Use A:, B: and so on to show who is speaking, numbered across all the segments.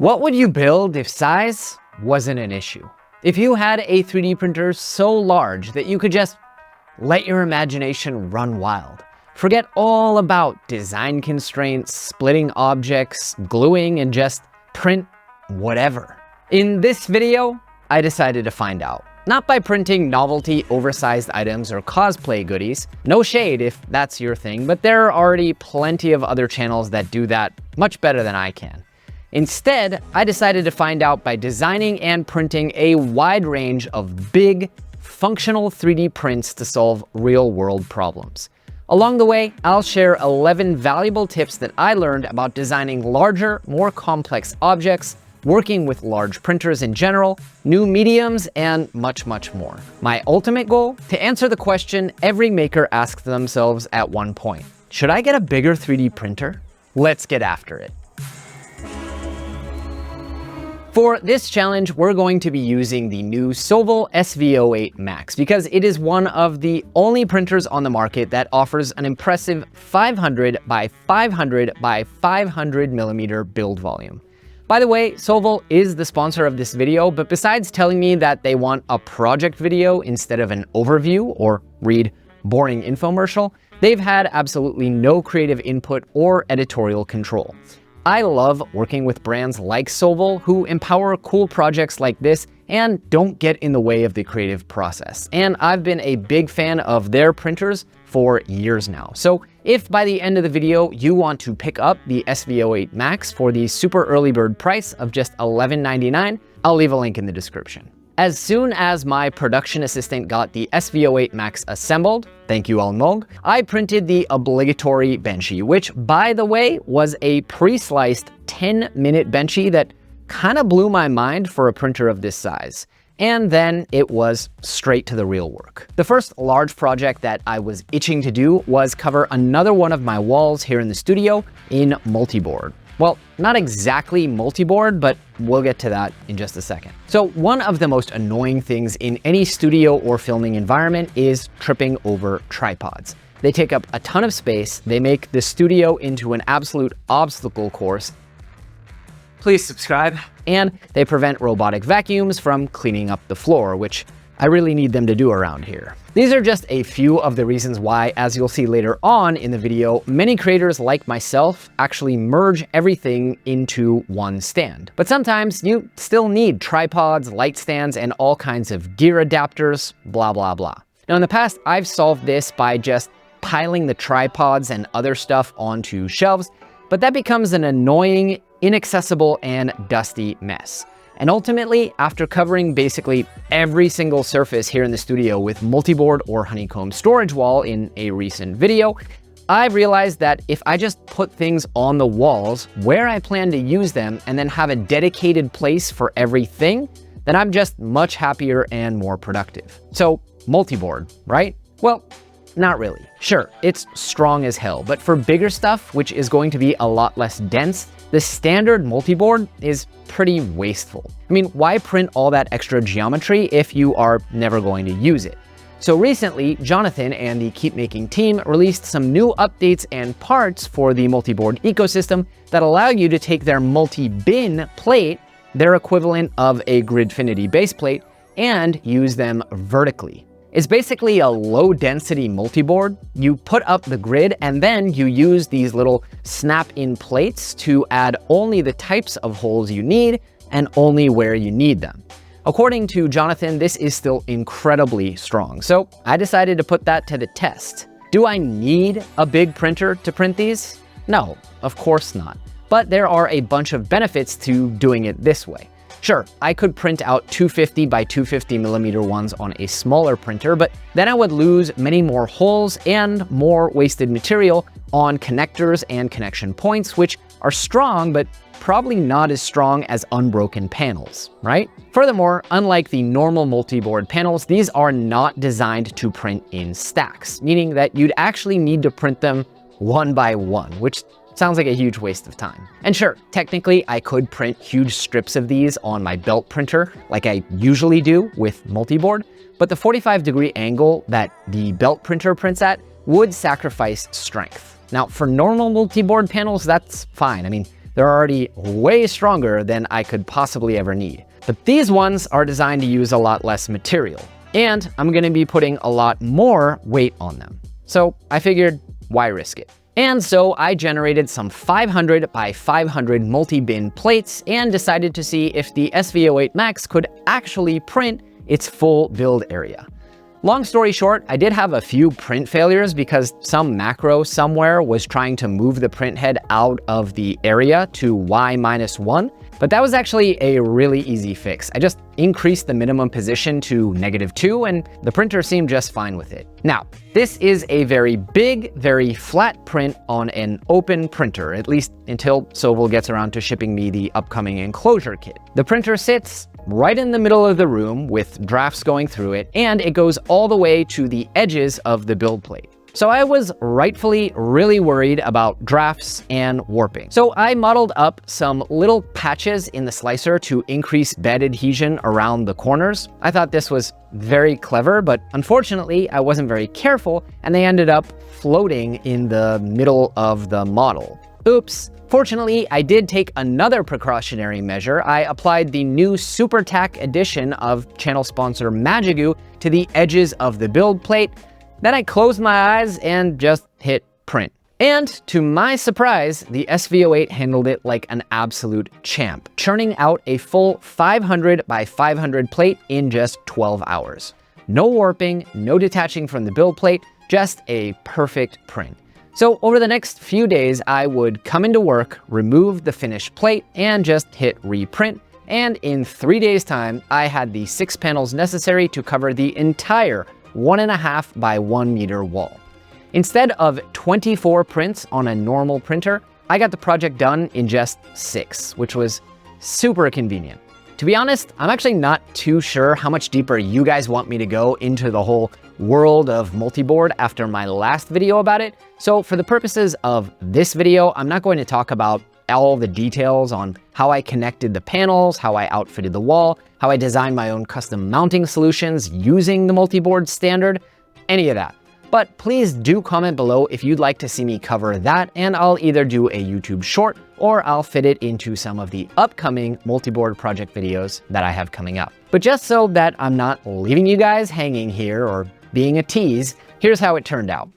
A: What would you build if size wasn't an issue? If you had a 3D printer so large that you could just let your imagination run wild. Forget all about design constraints, splitting objects, gluing, and just print whatever. In this video, I decided to find out. Not by printing novelty oversized items or cosplay goodies. No shade if that's your thing, but there are already plenty of other channels that do that much better than I can. Instead, I decided to find out by designing and printing a wide range of big, functional 3D prints to solve real-world problems. Along the way, I'll share 11 valuable tips that I learned about designing larger, more complex objects, working with large printers in general, new mediums, and much, much more. My ultimate goal? To answer the question every maker asks themselves at one point. Should I get a bigger 3D printer? Let's get after it. For this challenge, we're going to be using the new Sovol SV08 Max because it is one of the only printers on the market that offers an impressive 500 by 500 by 500 millimeter build volume. By the way, Sovol is the sponsor of this video, but besides telling me that they want a project video instead of an overview or read boring infomercial, they've had absolutely no creative input or editorial control. I love working with brands like Sovol who empower cool projects like this and don't get in the way of the creative process. And I've been a big fan of their printers for years now. So if by the end of the video you want to pick up the SV08 Max for the super early bird price of just $11.99, I'll leave a link in the description. As soon as my production assistant got the SV08 Max assembled, thank you Almog, I printed the obligatory benchy, which by the way was a pre-sliced 10-minute benchy that kind of blew my mind for a printer of this size. And then it was straight to the real work. The first large project that I was itching to do was cover another one of my walls here in the studio in Multiboard. Well, not exactly Multiboard, but we'll get to that in just a second. So one of the most annoying things in any studio or filming environment is tripping over tripods. They take up a ton of space, they make the studio into an absolute obstacle course. Please subscribe. And they prevent robotic vacuums from cleaning up the floor, which I really need them to do around here. These are just a few of the reasons why, as you'll see later on in the video, many creators like myself actually merge everything into one stand. But sometimes you still need tripods, light stands, and all kinds of gear adapters, blah, blah, blah. Now in the past, I've solved this by just piling the tripods and other stuff onto shelves, but that becomes an annoying, inaccessible, and dusty mess. And ultimately, after covering basically every single surface here in the studio with multiboard or honeycomb storage wall in a recent video, I realized that if I just put things on the walls where I plan to use them and then have a dedicated place for everything, then I'm just much happier and more productive. So, multiboard, right? Well, not really. Sure, it's strong as hell, but for bigger stuff, which is going to be a lot less dense, the standard multiboard is pretty wasteful. I mean, why print all that extra geometry if you are never going to use it? So recently, Jonathan and the Keep Making team released some new updates and parts for the multiboard ecosystem that allow you to take their MultiBin plate, their equivalent of a Gridfinity base plate, and use them vertically. It's basically a low-density multiboard. You put up the grid and then you use these little snap-in plates to add only the types of holes you need and only where you need them. According to Jonathan, this is still incredibly strong, so I decided to put that to the test. Do I need a big printer to print these? No, of course not. But there are a bunch of benefits to doing it this way. Sure, I could print out 250 by 250 millimeter ones on a smaller printer, but then I would lose many more holes and more wasted material on connectors and connection points, which are strong, but probably not as strong as unbroken panels, right? Furthermore, unlike the normal multi-board panels, these are not designed to print in stacks, meaning that you'd actually need to print them one by one, which sounds like a huge waste of time. And sure, technically I could print huge strips of these on my belt printer like I usually do with multiboard, but the 45-degree angle that the belt printer prints at would sacrifice strength. Now for normal multiboard panels, that's fine. I mean, they're already way stronger than I could possibly ever need. But these ones are designed to use a lot less material, and I'm gonna be putting a lot more weight on them. So I figured, why risk it? And so I generated some 500 by 500 multi-bin plates and decided to see if the SV08 Max could actually print its full build area. Long story short, I did have a few print failures because some macro somewhere was trying to move the print head out of the area to Y-1, but that was actually a really easy fix. I just increased the minimum position to -2 and the printer seemed just fine with it. Now, this is a very big, very flat print on an open printer, at least until Sovol gets around to shipping me the upcoming enclosure kit. The printer sits right in the middle of the room with drafts going through it, and it goes all the way to the edges of the build plate. So I was rightfully really worried about drafts and warping. So I modeled up some little patches in the slicer to increase bed adhesion around the corners. I thought this was very clever, but unfortunately I wasn't very careful and they ended up floating in the middle of the model. Oops. Fortunately, I did take another precautionary measure. I applied the new Super Tack edition of channel sponsor Magigoo to the edges of the build plate. Then I closed my eyes and just hit print. And to my surprise, the SV08 handled it like an absolute champ, churning out a full 500 by 500 plate in just 12 hours. No warping, no detaching from the build plate, just a perfect print. So over the next few days, I would come into work, remove the finished plate, and just hit reprint. And in 3 days' time, I had the 6 panels necessary to cover the entire 1.5 by 1 meter wall. Instead of 24 prints on a normal printer, I got the project done in just 6, which was super convenient. To be honest, I'm actually not too sure how much deeper you guys want me to go into the whole world of multiboard after my last video about it. So for the purposes of this video, I'm not going to talk about all the details on how I connected the panels, how I outfitted the wall, how I designed my own custom mounting solutions using the multiboard standard, any of that. But please do comment below if you'd like to see me cover that, and I'll either do a YouTube short or I'll fit it into some of the upcoming multiboard project videos that I have coming up. But just so that I'm not leaving you guys hanging here or being a tease, here's how it turned out.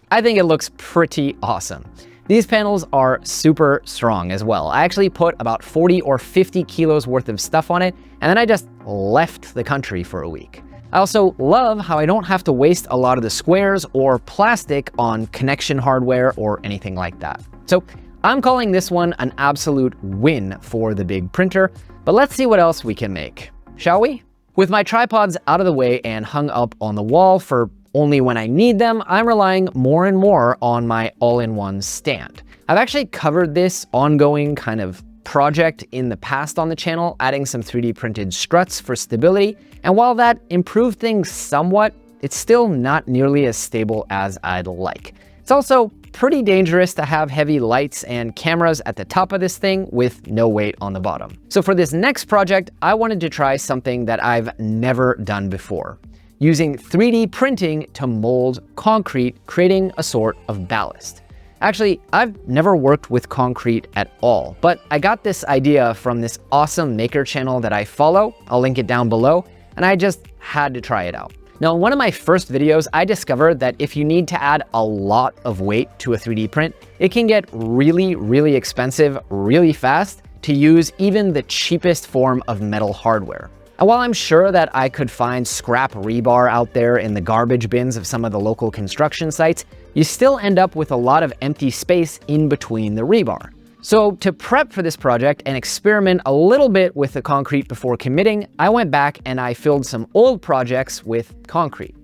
A: I think it looks pretty awesome. These panels are super strong as well. I actually put about 40 or 50 kilos worth of stuff on it, and then I just left the country for a week. I also love how I don't have to waste a lot of the squares or plastic on connection hardware or anything like that. So I'm calling this one an absolute win for the big printer, but let's see what else we can make, shall we? With my tripods out of the way and hung up on the wall for only when I need them, I'm relying more and more on my all-in-one stand. I've actually covered this ongoing kind of project in the past on the channel, adding some 3D printed struts for stability, and while that improved things somewhat, it's still not nearly as stable as I'd like. It's also pretty dangerous to have heavy lights and cameras at the top of this thing with no weight on the bottom. So for this next project, I wanted to try something that I've never done before, using 3D printing to mold concrete, creating a sort of ballast. Actually, I've never worked with concrete at all, but I got this idea from this awesome maker channel that I follow. I'll link it down below, and I just had to try it out. Now, in one of my first videos, I discovered that if you need to add a lot of weight to a 3D print, it can get really, really expensive really fast to use even the cheapest form of metal hardware. And while I'm sure that I could find scrap rebar out there in the garbage bins of some of the local construction sites, you still end up with a lot of empty space in between the rebar. So to prep for this project and experiment a little bit with the concrete before committing, I went back and I filled some old projects with concrete.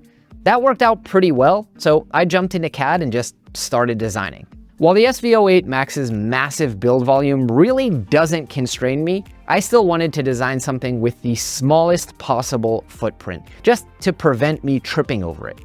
A: That worked out pretty well, so I jumped into CAD and just started designing. While the SV08 Max's massive build volume really doesn't constrain me, I still wanted to design something with the smallest possible footprint, just to prevent me tripping over it.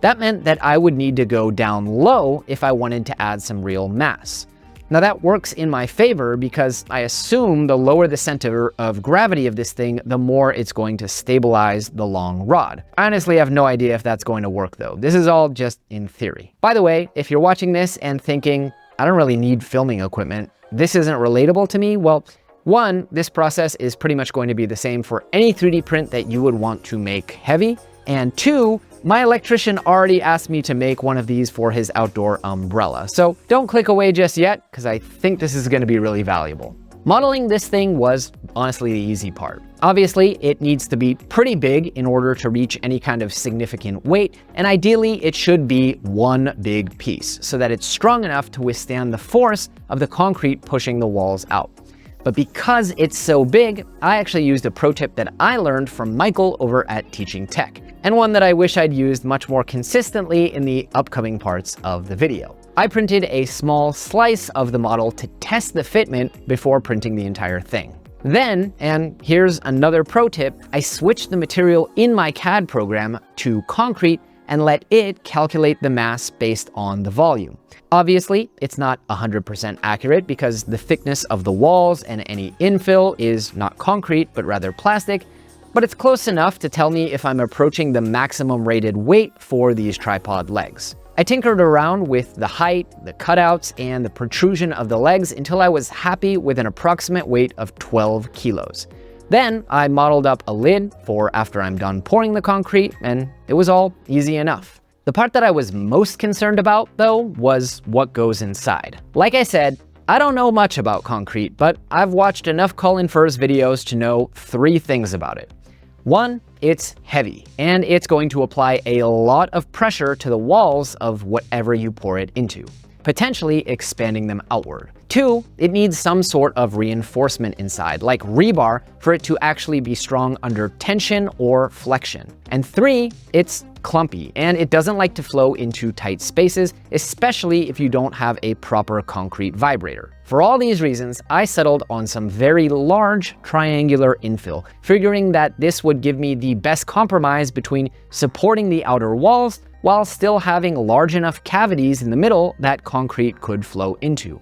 A: That meant that I would need to go down low if I wanted to add some real mass. Now that works in my favor because I assume the lower the center of gravity of this thing, the more it's going to stabilize the long rod. I honestly have no idea if that's going to work though. This is all just in theory. By the way, if you're watching this and thinking, I don't really need filming equipment, this isn't relatable to me, well, one, this process is pretty much going to be the same for any 3D print that you would want to make heavy. And two, my electrician already asked me to make one of these for his outdoor umbrella. So don't click away just yet, because I think this is going to be really valuable. Modeling this thing was honestly the easy part. Obviously, it needs to be pretty big in order to reach any kind of significant weight, and ideally it should be one big piece so that it's strong enough to withstand the force of the concrete pushing the walls out. But because it's so big, I actually used a pro tip that I learned from Michael over at Teaching Tech, and one that I wish I'd used much more consistently in the upcoming parts of the video. I printed a small slice of the model to test the fitment before printing the entire thing. Then, and here's another pro tip, I switched the material in my CAD program to concrete and let it calculate the mass based on the volume. Obviously, it's not 100% accurate because the thickness of the walls and any infill is not concrete, but rather plastic, but it's close enough to tell me if I'm approaching the maximum rated weight for these tripod legs. I tinkered around with the height, the cutouts, and the protrusion of the legs until I was happy with an approximate weight of 12 kilos. Then I modeled up a lid for after I'm done pouring the concrete, and it was all easy enough. The part that I was most concerned about, though, was what goes inside. Like I said, I don't know much about concrete, but I've watched enough Colin Furze videos to know 3 things about it. 1, it's heavy, and it's going to apply a lot of pressure to the walls of whatever you pour it into, potentially expanding them outward. 2, it needs some sort of reinforcement inside, like rebar, for it to actually be strong under tension or flexion. And 3, it's clumpy, and it doesn't like to flow into tight spaces, especially if you don't have a proper concrete vibrator. For all these reasons, I settled on some very large triangular infill, figuring that this would give me the best compromise between supporting the outer walls while still having large enough cavities in the middle that concrete could flow into.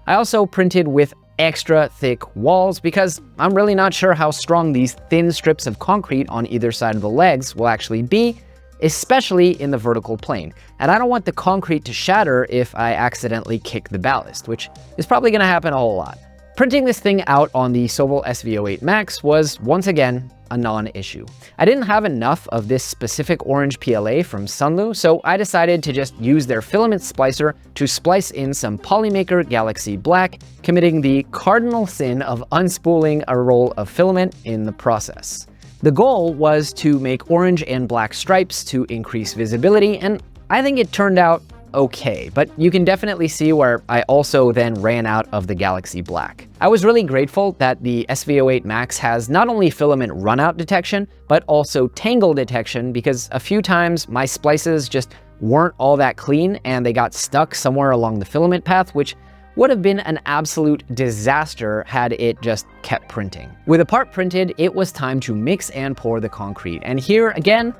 A: I also printed with extra thick walls because I'm really not sure how strong these thin strips of concrete on either side of the legs will actually be, especially in the vertical plane. And I don't want the concrete to shatter if I accidentally kick the ballast, which is probably going to happen a whole lot. Printing this thing out on the Sovol SV08 Max was, once again, a non-issue. I didn't have enough of this specific orange PLA from Sunlu, so I decided to just use their filament splicer to splice in some Polymaker Galaxy Black, committing the cardinal sin of unspooling a roll of filament in the process. The goal was to make orange and black stripes to increase visibility, and I think it turned out okay, but you can definitely see where I also then ran out of the Galaxy Black. I was really grateful that the SV08 Max has not only filament runout detection, but also tangle detection, because a few times my splices just weren't all that clean and they got stuck somewhere along the filament path, which would have been an absolute disaster had it just kept printing. With a part printed, it was time to mix and pour the concrete. And here, again,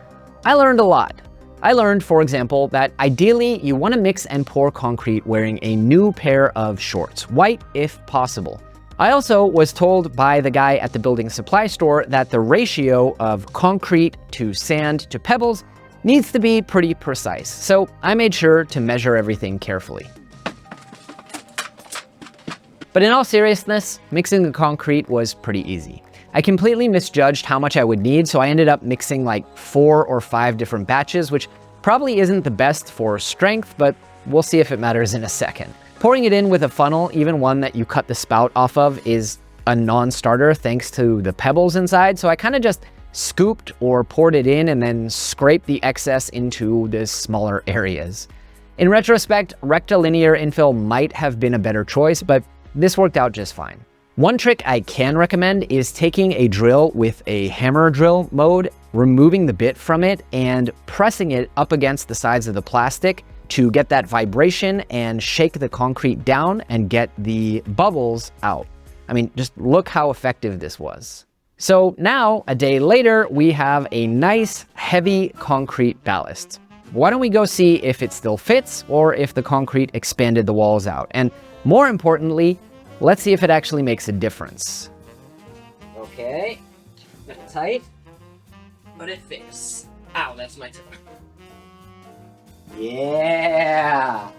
A: I learned a lot. I learned, for example, that ideally you want to mix and pour concrete wearing a new pair of shorts, white if possible. I also was told by the guy at the building supply store that the ratio of concrete to sand to pebbles needs to be pretty precise, so I made sure to measure everything carefully. But in all seriousness, mixing the concrete was pretty easy. I completely misjudged how much I would need, so I ended up mixing like 4 or 5 different batches, which probably isn't the best for strength, but we'll see if it matters in a second. Pouring it in with a funnel, even one that you cut the spout off of, is a non-starter thanks to the pebbles inside, so I kind of just scooped or poured it in and then scraped the excess into the smaller areas. In retrospect, rectilinear infill might have been a better choice, but this worked out just fine. One trick I can recommend is taking a drill with a hammer drill mode, removing the bit from it, and pressing it up against the sides of the plastic to get that vibration and shake the concrete down and get the bubbles out. I mean, just look how effective this was. So now, a day later, we have a nice, heavy concrete ballast. Why don't we go see if it still fits or if the concrete expanded the walls out? And more importantly, let's see if it actually makes a difference. Okay, a bit tight, but it fits. Ow, that's my toe. Yeah!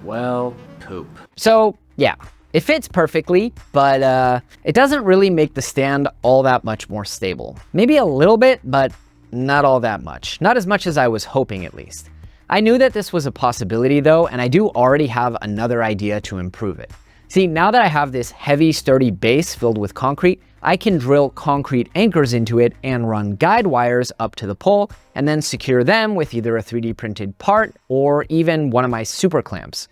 A: Well, poop. So, yeah, it fits perfectly, but it doesn't really make the stand all that much more stable. Maybe a little bit, but not all that much. Not as much as I was hoping, at least. I knew that this was a possibility, though, and I do already have another idea to improve it. See, now that I have this heavy, sturdy base filled with concrete, I can drill concrete anchors into it and run guide wires up to the pole, and then secure them with either a 3D printed part or even one of my super clamps.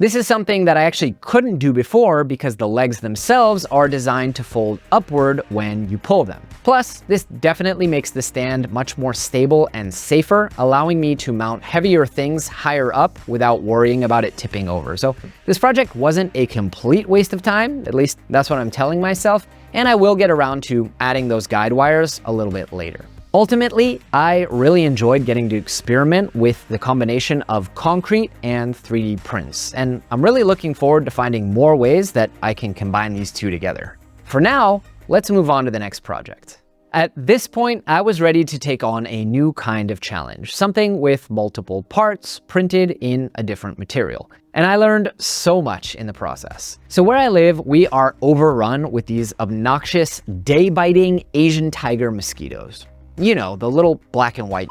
A: This is something that I actually couldn't do before because the legs themselves are designed to fold upward when you pull them. Plus, this definitely makes the stand much more stable and safer, allowing me to mount heavier things higher up without worrying about it tipping over. So this project wasn't a complete waste of time, at least that's what I'm telling myself, and I will get around to adding those guide wires a little bit later. Ultimately, I really enjoyed getting to experiment with the combination of concrete and 3D prints, and I'm really looking forward to finding more ways that I can combine these two together. For now, let's move on to the next project. At this point, I was ready to take on a new kind of challenge, something with multiple parts printed in a different material. And I learned so much in the process. So where I live, we are overrun with these obnoxious, day-biting Asian tiger mosquitoes. You know, the little black and white.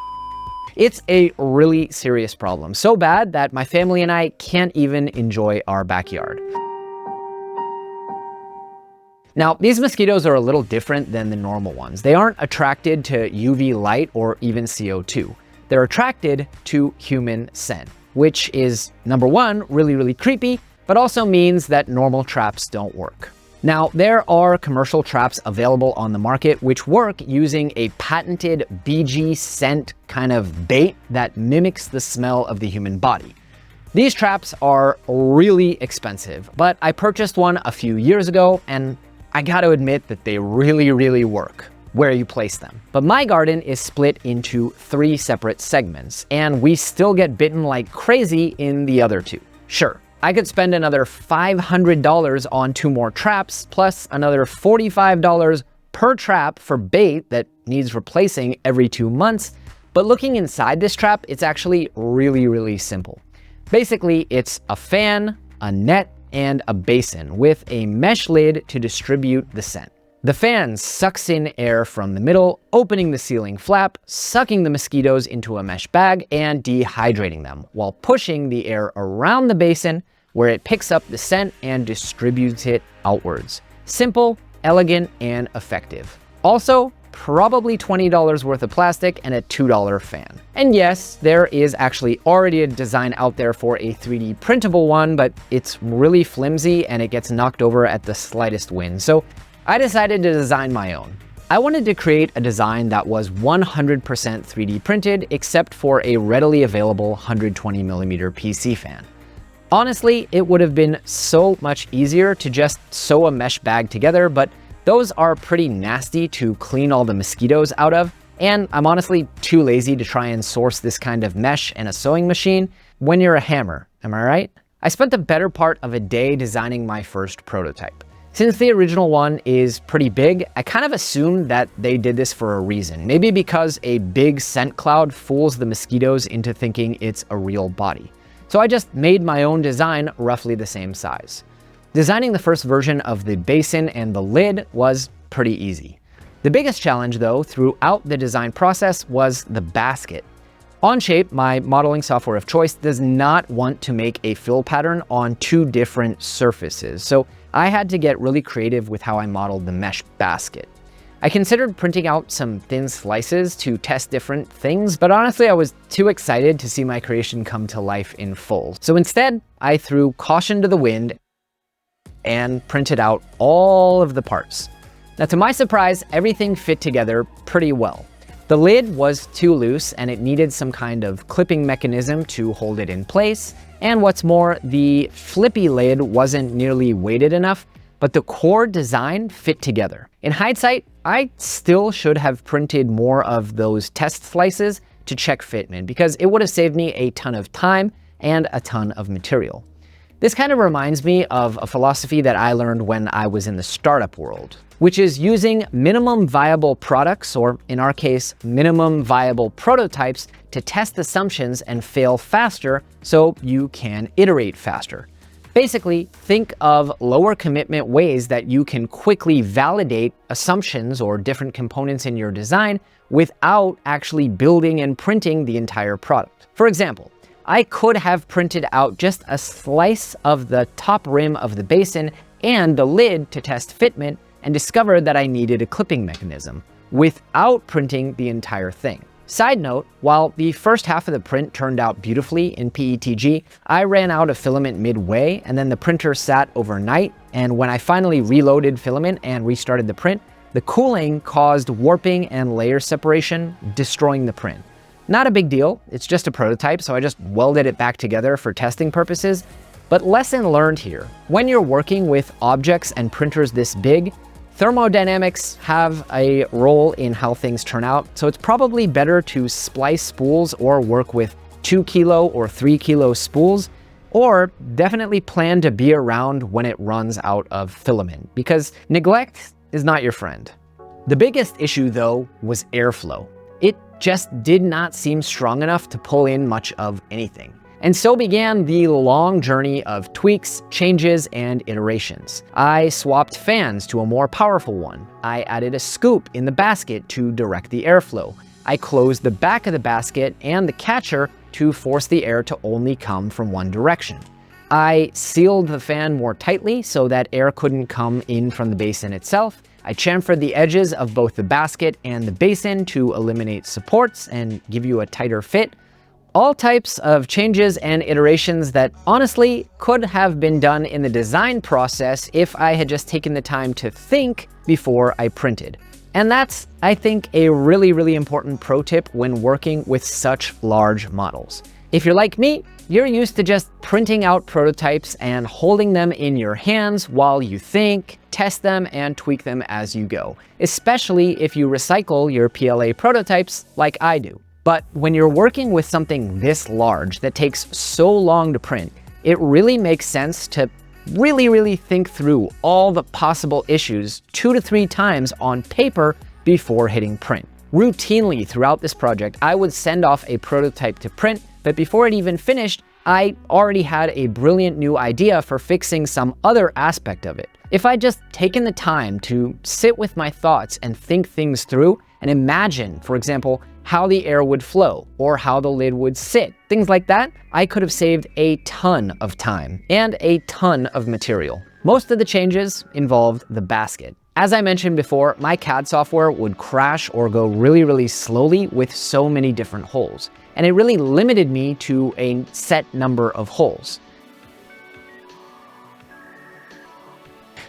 A: It's a really serious problem, so bad that my family and I can't even enjoy our backyard. Now, these mosquitoes are a little different than the normal ones. They aren't attracted to UV light or even CO2. They're attracted to human scent, which is, number one, really, really creepy, but also means that normal traps don't work. Now, there are commercial traps available on the market which work using a patented BG scent kind of bait that mimics the smell of the human body. These traps are really expensive, but I purchased one a few years ago, and I gotta admit that they really, really work where you place them. But my garden is split into 3 separate segments, and we still get bitten like crazy in the other 2. Sure, I could spend another $500 on 2 more traps, plus another $45 per trap for bait that needs replacing every 2 months. But looking inside this trap, it's actually really, really simple. Basically, it's a fan, a net, and a basin with a mesh lid to distribute the scent. The fan sucks in air from the middle, opening the ceiling flap, sucking the mosquitoes into a mesh bag, and dehydrating them, while pushing the air around the basin where it picks up the scent and distributes it outwards. Simple, elegant, and effective. Also, probably $20 worth of plastic and a $2 fan. And yes, there is actually already a design out there for a 3D printable one, but it's really flimsy and it gets knocked over at the slightest wind. So I decided to design my own. I wanted to create a design that was 100% 3D printed, except for a readily available 120mm PC fan. Honestly, it would have been so much easier to just sew a mesh bag together, but those are pretty nasty to clean all the mosquitoes out of, and I'm honestly too lazy to try and source this kind of mesh and a sewing machine when you're a hammer, am I right? I spent the better part of a day designing my first prototype. Since the original one is pretty big, I kind of assumed that they did this for a reason. Maybe because a big scent cloud fools the mosquitoes into thinking it's a real body. So I just made my own design roughly the same size. Designing the first version of the basin and the lid was pretty easy. The biggest challenge, though, throughout the design process was the basket. Onshape, my modeling software of choice, does not want to make a fill pattern on 2 different surfaces, so I had to get really creative with how I modeled the mesh basket. I considered printing out some thin slices to test different things, but honestly I was too excited to see my creation come to life in full. So instead, I threw caution to the wind and printed out all of the parts. Now, to my surprise, everything fit together pretty well. The lid was too loose and it needed some kind of clipping mechanism to hold it in place. And what's more, the flippy lid wasn't nearly weighted enough, but the core design fit together. In hindsight, I still should have printed more of those test slices to check fitment because it would have saved me a ton of time and a ton of material. This kind of reminds me of a philosophy that I learned when I was in the startup world, which is using minimum viable products, or in our case, minimum viable prototypes, to test assumptions and fail faster so you can iterate faster. Basically, think of lower commitment ways that you can quickly validate assumptions or different components in your design without actually building and printing the entire product. For example, I could have printed out just a slice of the top rim of the basin and the lid to test fitment and discovered that I needed a clipping mechanism without printing the entire thing. Side note, while the first half of the print turned out beautifully in PETG, I ran out of filament midway and then the printer sat overnight, and when I finally reloaded filament and restarted the print, the cooling caused warping and layer separation, destroying the print. Not a big deal, it's just a prototype, so I just welded it back together for testing purposes. But lesson learned here, when you're working with objects and printers this big, thermodynamics have a role in how things turn out, so it's probably better to splice spools or work with 2 kilo or 3 kilo spools, or definitely plan to be around when it runs out of filament, because neglect is not your friend. The biggest issue though was airflow. It just did not seem strong enough to pull in much of anything. And so began the long journey of tweaks, changes, and iterations. I swapped fans to a more powerful one. I added a scoop in the basket to direct the airflow. I closed the back of the basket and the catcher to force the air to only come from one direction. I sealed the fan more tightly so that air couldn't come in from the basin itself. I chamfered the edges of both the basket and the basin to eliminate supports and give you a tighter fit. All types of changes and iterations that honestly could have been done in the design process if I had just taken the time to think before I printed. And that's, I think, a really important pro tip when working with such large models. If you're like me, you're used to just printing out prototypes and holding them in your hands while you think, test them, and tweak them as you go, especially if you recycle your PLA prototypes like I do. But when you're working with something this large that takes so long to print, it really makes sense to really think through all the possible issues 2 to 3 times on paper before hitting print. Routinely throughout this project, I would send off a prototype to print, but before it even finished, I already had a brilliant new idea for fixing some other aspect of it. If I'd just taken the time to sit with my thoughts and think things through and imagine, for example, how the air would flow or how the lid would sit, things like that, I could have saved a ton of time and a ton of material. Most of the changes involved the basket. As I mentioned before, my CAD software would crash or go really slowly with so many different holes, and it really limited me to a set number of holes.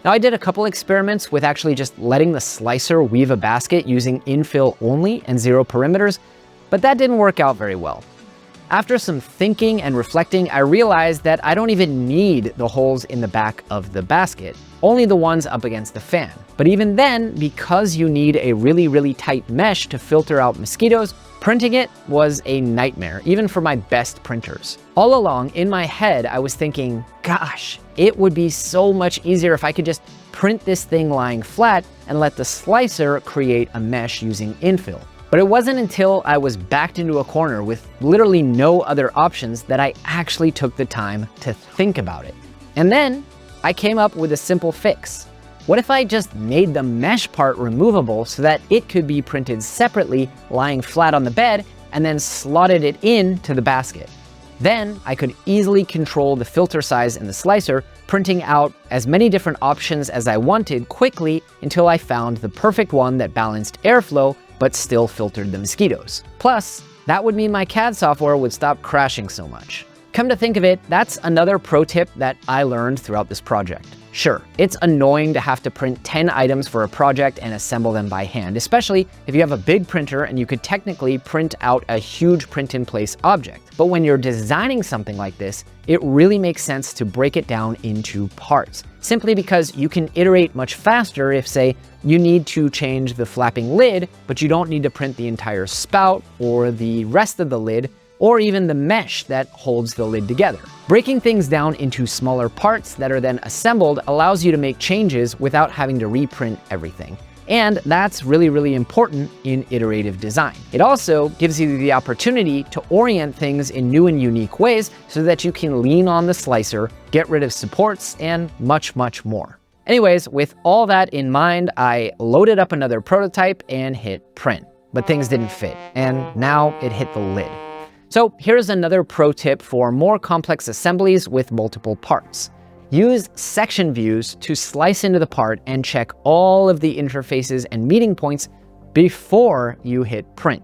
A: Now, I did a couple experiments with actually just letting the slicer weave a basket using infill only and 0 perimeters, but that didn't work out very well. After some thinking and reflecting, I realized that I don't even need the holes in the back of the basket, only the ones up against the fan. But even then, because you need a really tight mesh to filter out mosquitoes, printing it was a nightmare, even for my best printers. All along in my head, I was thinking, gosh, it would be so much easier if I could just print this thing lying flat and let the slicer create a mesh using infill. But it wasn't until I was backed into a corner with literally no other options that I actually took the time to think about it. And then I came up with a simple fix. What if I just made the mesh part removable so that it could be printed separately lying flat on the bed and then slotted it into the basket? Then I could easily control the filter size in the slicer, printing out as many different options as I wanted quickly until I found the perfect one that balanced airflow but still filtered the mosquitoes. Plus, that would mean my CAD software would stop crashing so much. Come to think of it, that's another pro tip that I learned throughout this project. Sure, it's annoying to have to print 10 items for a project and assemble them by hand, especially if you have a big printer and you could technically print out a huge print-in-place object. But when you're designing something like this, it really makes sense to break it down into parts, simply because you can iterate much faster if, say, you need to change the flapping lid, but you don't need to print the entire spout or the rest of the lid, or even the mesh that holds the lid together. Breaking things down into smaller parts that are then assembled allows you to make changes without having to reprint everything. And that's really, really important in iterative design. It also gives you the opportunity to orient things in new and unique ways so that you can lean on the slicer, get rid of supports, and much, much more. Anyways, with all that in mind, I loaded up another prototype and hit print, but things didn't fit, and now it hit the lid. So here's another pro tip for more complex assemblies with multiple parts. Use section views to slice into the part and check all of the interfaces and meeting points before you hit print.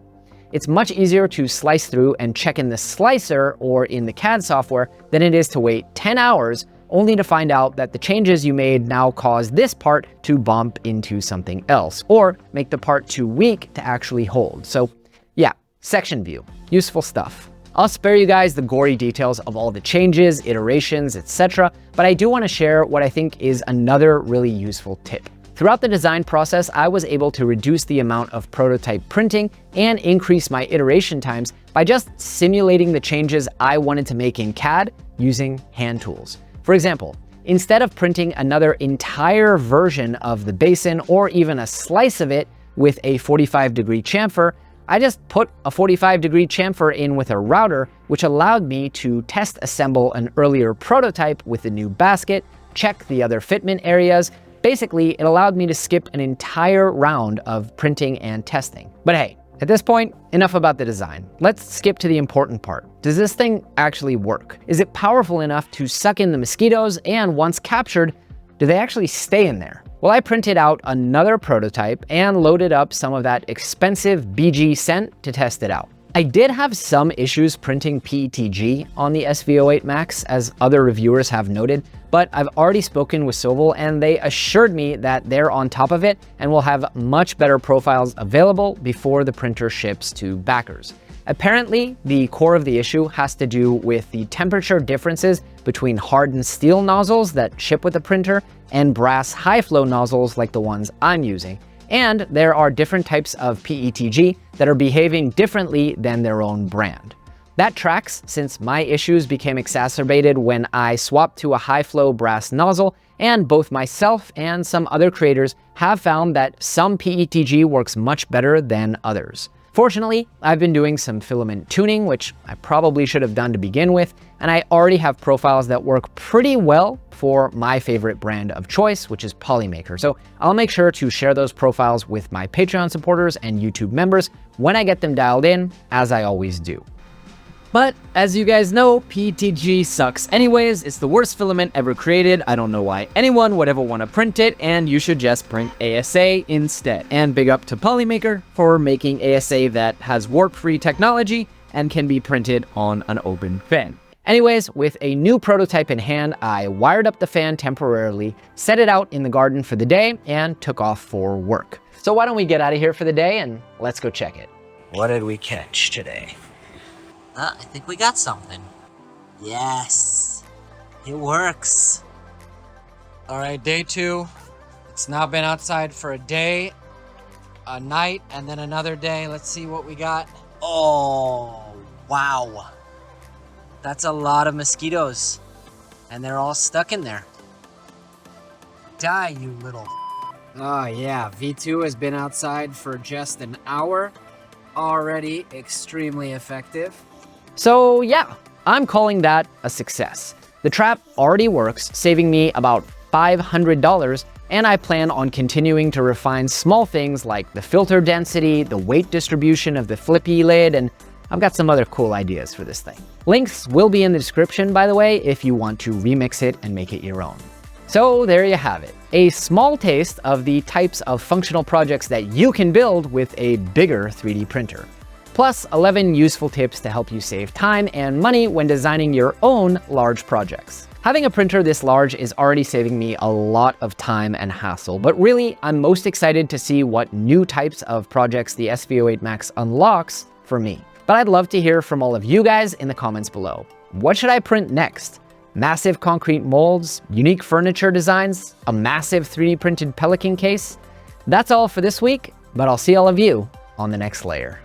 A: It's much easier to slice through and check in the slicer or in the CAD software than it is to wait 10 hours only to find out that the changes you made now cause this part to bump into something else or make the part too weak to actually hold. So yeah, section view. Useful stuff. I'll spare you guys the gory details of all the changes, iterations, etc., but I do want to share what I think is another really useful tip. Throughout the design process, I was able to reduce the amount of prototype printing and increase my iteration times by just simulating the changes I wanted to make in CAD using hand tools. For example, instead of printing another entire version of the basin or even a slice of it with a 45-degree chamfer, I just put a 45-degree chamfer in with a router, which allowed me to test assemble an earlier prototype with the new basket, check the other fitment areas. Basically, it allowed me to skip an entire round of printing and testing. But hey, at this point, enough about the design. Let's skip to the important part. Does this thing actually work? Is it powerful enough to suck in the mosquitoes? And once captured, do they actually stay in there? Well, I printed out another prototype and loaded up some of that expensive BG scent to test it out. I did have some issues printing PETG on the SV08 Max, as other reviewers have noted, but I've already spoken with Sovol and they assured me that they're on top of it and will have much better profiles available before the printer ships to backers. Apparently, the core of the issue has to do with the temperature differences between hardened steel nozzles that ship with the printer and brass high-flow nozzles like the ones I'm using. And there are different types of PETG that are behaving differently than their own brand. That tracks since my issues became exacerbated when I swapped to a high-flow brass nozzle, and both myself and some other creators have found that some PETG works much better than others. Fortunately, I've been doing some filament tuning, which I probably should have done to begin with, and I already have profiles that work pretty well for my favorite brand of choice, which is Polymaker. So I'll make sure to share those profiles with my Patreon supporters and YouTube members when I get them dialed in, as I always do. But as you guys know, PETG sucks anyways. It's the worst filament ever created. I don't know why anyone would ever want to print it, and you should just print ASA instead. And big up to Polymaker for making ASA that has warp-free technology and can be printed on an open fan. Anyways, with a new prototype in hand, I wired up the fan temporarily, set it out in the garden for the day, and took off for work. So why don't we get out of here for the day and let's go check it.
B: What did we catch today? I think we got something. Yes, it works.
C: All right, day 2. It's now been outside for a day, a night, and then another day. Let's see what we got.
B: Oh, wow. That's a lot of mosquitoes, and they're all stuck in there. Die, you little...
C: Oh yeah, V2 has been outside for just an hour. Already extremely effective.
A: So yeah, I'm calling that a success. The trap already works, saving me about $500, and I plan on continuing to refine small things like the filter density, the weight distribution of the flippy lid, and I've got some other cool ideas for this thing. Links will be in the description, by the way, if you want to remix it and make it your own. So there you have it, a small taste of the types of functional projects that you can build with a bigger 3D printer. plus 11 useful tips to help you save time and money when designing your own large projects. Having a printer this large is already saving me a lot of time and hassle, but really, I'm most excited to see what new types of projects the SV08 Max unlocks for me. But I'd love to hear from all of you guys in the comments below. What should I print next? Massive concrete molds, unique furniture designs, a massive 3D printed Pelican case? That's all for this week, but I'll see all of you on the next layer.